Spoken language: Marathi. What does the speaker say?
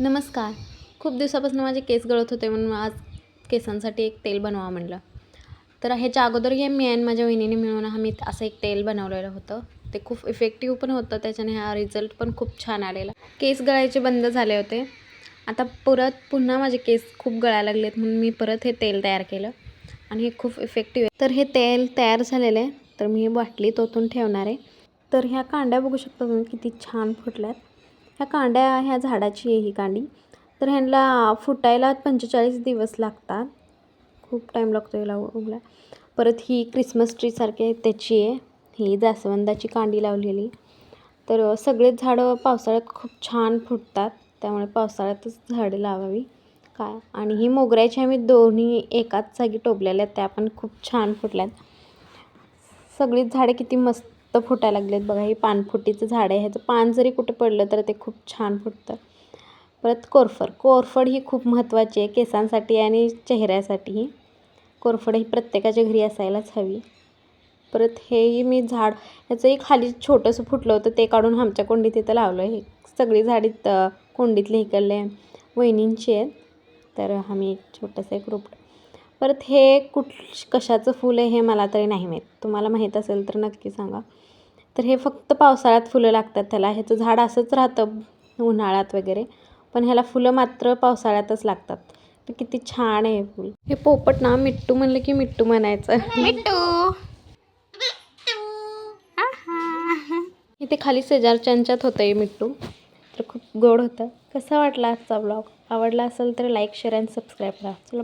नमस्कार. खूप दिवसापासून माझे केस गळत होते म्हणून आज केसांसाठी एक तेल बनवावं म्हटलं. तर ह्याच्या अगोदरही मी आणि माझ्या वहिनीने मिळून आम्ही असं एक तेल बनवलेलं होतं. ते खूप इफेक्टिव्ह पण होतं, त्याच्याने हा रिझल्ट पण खूप छान आलेला. केस गळायचे बंद झाले होते. आता पुन्हा माझे केस खूप गळायला लागलेत म्हणून मी परत हे तेल तयार केलं आणि हे खूप इफेक्टिव्ह आहे. तर हे तेल तयार झालेलं आहे. तर मी ही बाटलीत ओतून ठेवणार आहे. तर ह्या कांड्या बघू शकता तुम्ही किती छान फुटल्यात. ह्या कांड्या ह्या झाडाची आहे ही कांडी. तर ह्यांना फुटायला 45 दिवस लागतात. खूप टाईम लागतो याला उगला. परत ही क्रिसमस ट्रीसारखे त्याची आहे. ही जास्वंदाची कांडी लावलेली. तर सगळेच झाडं पावसाळ्यात खूप छान फुटतात, त्यामुळे पावसाळ्यातच झाडे लावावी काय. आणि ही मोगऱ्याची आम्ही दोन्ही एकाच जागी टोभलेल्या आहेत, त्या पण खूप छान फुटल्यात. सगळीच झाडे किती मस्त फुटायला लागलेत बघा. हे पानफुटीचं झाड आहे. ह्याचं पान जरी कुठे पडलं तर ते खूप छान फुटतं. परत कोरफड ही खूप महत्त्वाची आहे केसांसाठी आणि चेहऱ्यासाठीही. कोरफड ही प्रत्येकाच्या घरी असायलाच हवी. परत हेही मी झाड ह्याचंही खाली छोटंसं फुटलं होतं, ते काढून आमच्या कुंडीत इथं लावलं आहे. सगळी झाडी कुंडीतले इकडले वहिनींची आहेत. तर आम्ही एक छोटंसं एक रोपटं. परत हे कशाचं फूल आहे हे मला तरी नाही माहीत. तुम्हाला माहीत असेल तर नक्की सांगा. तर हे फक्त पावसाळ्यात फुलं लागतात त्याला. ह्याचं झाड असंच राहतं उन्हाळ्यात वगैरे, पण ह्याला फुलं मात्र पावसाळ्यातच लागतात. तर किती छान आहे हे फूल. हे पोपट ना मिट्टू म्हणलं की मिट्टू म्हणायचं. मिट्टू. इथे खाली शेजारच्यांच्यात होतं हे मिट्टू. तर खूप गोड होतं. कसा वाटला आजचा ब्लॉग? आवडला असेल तर लाईक, शेअर आणि सबस्क्राईब करा. चला.